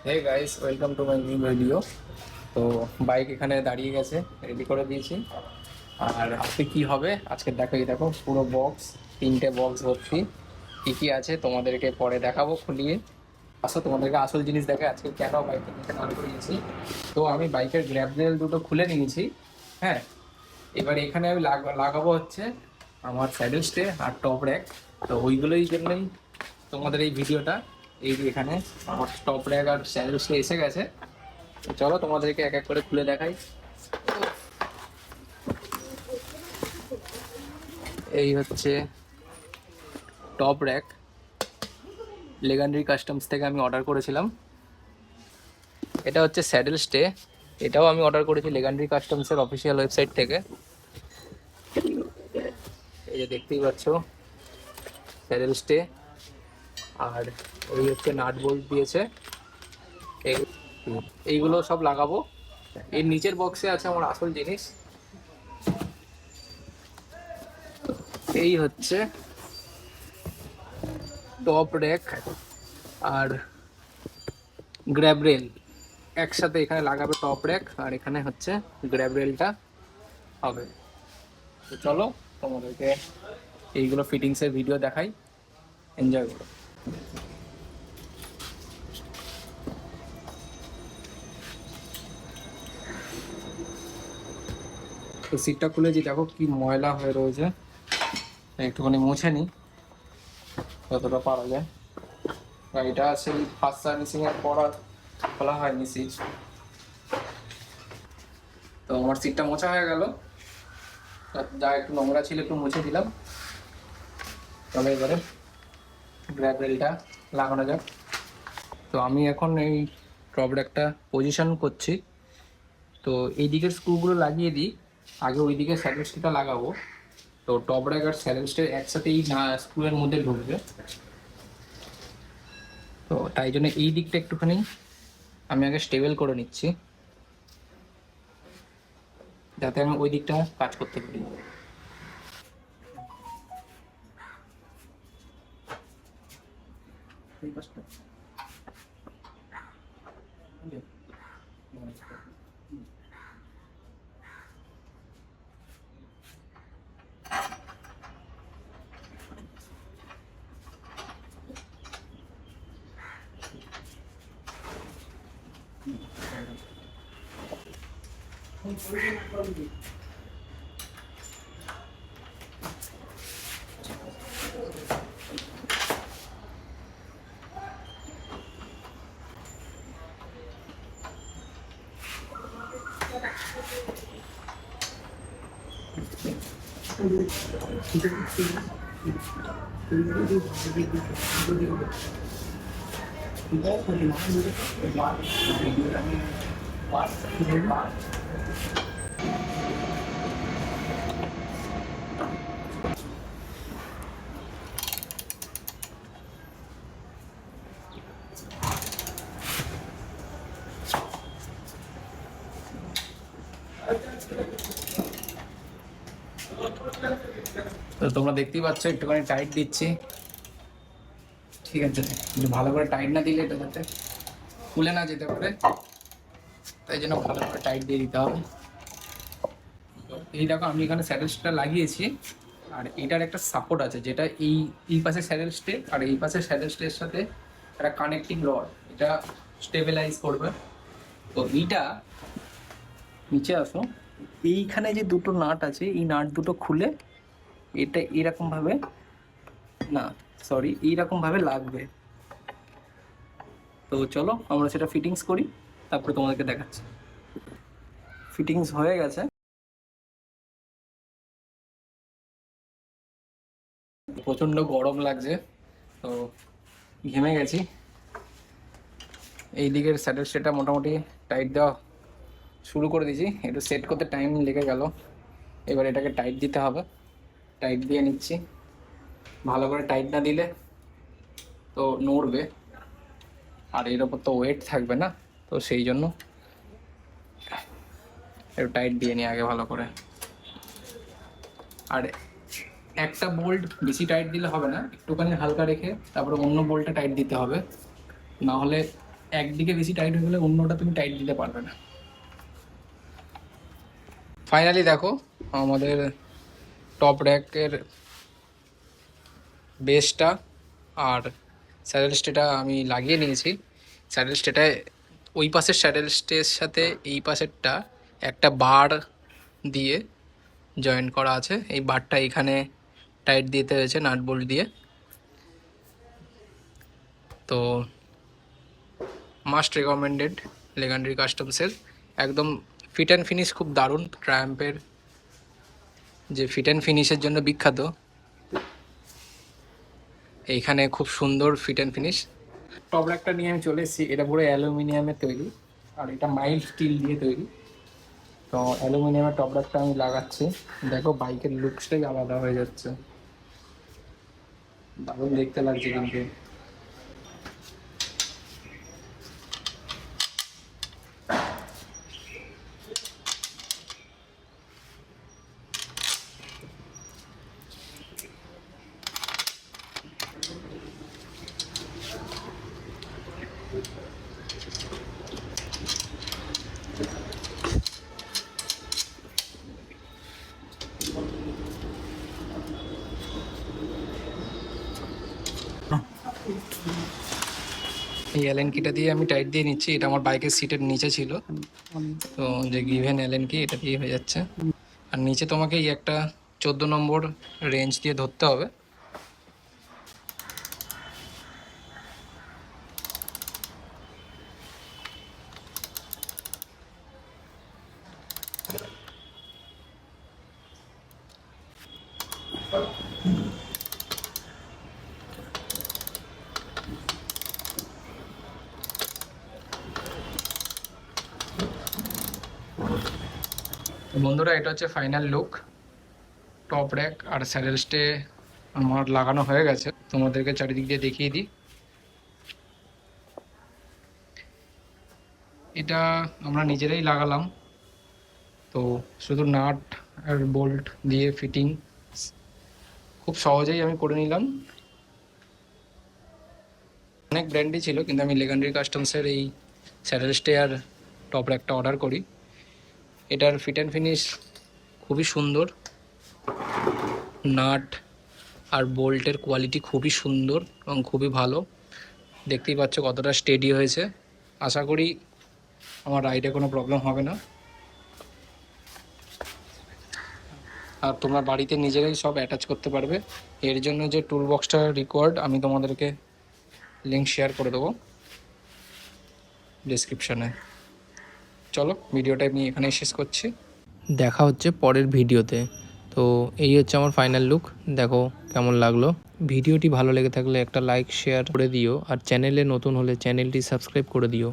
Hey guys, welcome to my new video. তো bike এখানে দাঁড়িয়ে গেছে, রেডি করে দিয়েছি। আর আজকে কি হবে আজকে দেখো, এই দেখো পুরো বক্স, 3টে বক্স ভর্তি। কি কি আছে তোমাদেরকে পরে দেখাবো খুলিয়ে। আসো তোমাদেরকে আসল জিনিস দেখে আজকে কেন বাইক এখানে অন করিয়েছি। তো আমি বাইকের গ্র্যাব রেল দুটো খুলে নিয়েছি। হ্যাঁ, এবার এখানে আমি লাগাবো হচ্ছে আমার স্যাডেল স্টে আর টপ র্যাক। তো ওইগুলোই জন্যই তোমাদের এই ভিডিওটা। এই যে এখানে আমার টপ র্যাক আর স্যাডেল স্টে এসে গেছে। তো চলো তোমাদেরকে এক এক করে খুলে দেখাই। এই হচ্ছে টপ র্যাক, লেজেন্ডারি কাস্টমস থেকে আমি অর্ডার করেছিলাম। এটা হচ্ছে স্যাডেল স্টে, এটাও আমি অর্ডার করেছি লেজেন্ডারি কাস্টমসের অফিসিয়াল ওয়েবসাইট থেকে। এই যে দেখতেই পাচ্ছ স্যাডেল স্টে। আর এই হচ্ছে নাট বোল্ট দিয়েছে, এইগুলো সব লাগাবো। এর নিচের বক্সে আছে আমার আসল জিনিস। এই হচ্ছে টপ র্যাক আর গ্র্যাব রেল একসাথে এখানে লাগাবে। টপ র্যাক আর এখানে হচ্ছে গ্র্যাব রেলটা হবে। তো চলো তোমাদেরকে এইগুলো ফিটিংসের ভিডিও দেখাই, এনজয় করো। তো সিটটা খুলেছি, দেখো কি ময়লা হয়ে রয়েছে, একটুখানি মুছে নিই যতটা পারা যায়। এটা সেই ফার্স্ট সার্ভিসিং এর পর আর খোলা হয়নি সিট। তো আমার সিটটা মোছা হয়ে গেল, যা একটু নোংরা ছিল একটু মুছে দিলাম। তবে এবারে গ্র্যাব রেলটা লাগানো যাক। তো আমি এখন এই টপ র্যাকটা পজিশন করছি। তো এই দিকের স্ক্রুগুলো লাগিয়ে দিই, আগে ওই দিকে স্যাডেল স্টেটা লাগাবো। তো টপ র্যাক আর স্যাডেল স্টে একসাথেই না স্ক্রুয়ের মধ্যে ঢুকবে। তো তাই জন্য এই দিকটা একটুখানি আমি আগে স্টেবল করে নিচ্ছি, যাতে আমি ওই দিকটা কাজ করতে পারি। তো তোমরা দেখতেই পাচ্ছ একটুখানি টাইট দিচ্ছি, ঠিক আছে। একটু ভালো করে টাইট না দিলে এটা যাতে খুলে না যেতে পারে, তাই জন্য ভালো করে টাইট দিয়ে দিতে হবে। তো এই দেখো আমি এখানে স্যাডেল স্টেটা লাগিয়েছি, আর এটার একটা সাপোর্ট আছে যেটা এই পাশে স্যাডেল স্টে আর এই পাশে স্যাডেল স্টের সাথে একটা কানেক্টিং রড, এটা স্টেবিলাইজ করবে। তো এইটা নিচে আসো, এইখানে যে দুটো নাট আছে এই নাট দুটো খুলে এটা এরকম ভাবে, না সরি, এইরকম ভাবে লাগবে। তো চলো আমরা সেটা ফিটিংস করি, তারপরে তোমাদেরকে দেখাচ্ছি। ফিটিংস হয়ে গেছে, প্রচণ্ড গরম লাগছে, তো ঘেমে গেছি। এই দিকের স্যাডেল স্টেটা মোটামুটি টাইট দেওয়া শুরু করে দিয়েছি, একটু সেট করতে টাইম লেগে গেল। এবার এটাকে টাইট দিতে হবে, টাইট দিয়ে নিচ্ছি। ভালো করে টাইট না দিলে তো নড়বে, আর এর ওপর তো ওয়েট থাকবে না, তো সেই জন্য একটু টাইট দিয়ে নিই আগে ভালো করে। আর একটা বোল্ট বেশি টাইট দিলে হবে না, একটুখানি হালকা রেখে তারপরে অন্য বোল্টটা টাইট দিতে হবে, না হলে একদিকে বেশি টাইট হয়ে গেলে অন্যটা তুমি টাইট দিতে পারবে না। ফাইনালি দেখো আমাদের টপ র্যাকের বেসটা আর স্যাডেল স্টেটা আমি লাগিয়ে নিয়েছি। স্যাডেল স্টেটায় ওই পাশের স্যাডেল স্টের সাথে এই পাশেরটা একটা বার দিয়ে জয়েন করা আছে। এই বারটা এখানে টাইট দিতে হয়েছে নাট বোল্ট দিয়ে। তো মাস্ট রেকমেন্ডেড লেজেন্ডারি কাস্টমসের, একদম ফিট অ্যান্ড ফিনিশ খুব দারুণ। ট্রায়াম্পের যে ফিট অ্যান্ড ফিনিশের জন্য বিখ্যাত, এইখানে খুব সুন্দর ফিট অ্যান্ড ফিনিশ। টপ র্যাকটা নিয়ে আমি চলে এসেছি। এটা পুরো অ্যালুমিনিয়ামের তৈরি আর এটা মাইল্ড স্টিল দিয়ে তৈরি। তো অ্যালুমিনিয়ামের টপ র্যাকটা আমি লাগাচ্ছি। দেখো বাইকের লুকসটাই আলাদা হয়ে যাচ্ছে, দারুণ দেখতে লাগছে কিন্তু। এই অ্যালেন কিটা দিয়ে আমি টাইট দিয়ে নিচ্ছি। এটা আমার বাইকের সিটের নিচে ছিল, তো যে গিভেন অ্যালেন কি এটা দিয়ে হয়ে যাচ্ছে। আর নিচে তোমাকে এই একটা 14 নম্বর রেঞ্জ দিয়ে ধরতে হবে। বন্ধুরা এটা হচ্ছে ফাইনাল লুক। টপ র্যাক আর স্যাডেল স্টে আমার লাগানো হয়ে গেছে, তোমাদেরকে চারিদিক দিয়ে দেখিয়ে দিই। এটা আমরা নিজেরাই লাগালাম, তো শুধু নাট আর বোল্ট দিয়ে ফিটিং খুব সহজেই আমি করে নিলাম। অনেক ব্র্যান্ডই ছিল কিন্তু আমি লেজেন্ডারি কাস্টমসের এই স্যাডেল স্টে আর টপ র্যাকটা অর্ডার করি। এটার ফিট অ্যান্ড ফিনিশ খুবই সুন্দর, নাট আর বোল্টের কোয়ালিটি খুবই সুন্দর এবং খুবই ভালো। দেখতেই পাচ্ছ কতটা স্টেডি হয়েছে। আশা করি আমার রাইডে কোনো প্রবলেম হবে না। আর তোমরা বাড়িতে নিজেরাই সব অ্যাটাচ করতে পারবে। এর জন্য যে টুল বক্সটা রিকোয়ার্ড আমি তোমাদেরকে লিঙ্ক শেয়ার করে দেবো ডেসক্রিপশানে। চলো ভিডিওটা আমি এখানেই শেষ করছি, দেখা হচ্ছে পরের ভিডিওতে। তো এই হচ্ছে আমার ফাইনাল লুক, দেখো কেমন লাগলো। ভিডিওটি ভালো লেগে থাকলে একটা লাইক শেয়ার করে দিও, আর চ্যানেলে নতুন হলে চ্যানেলটি সাবস্ক্রাইব করে দিও।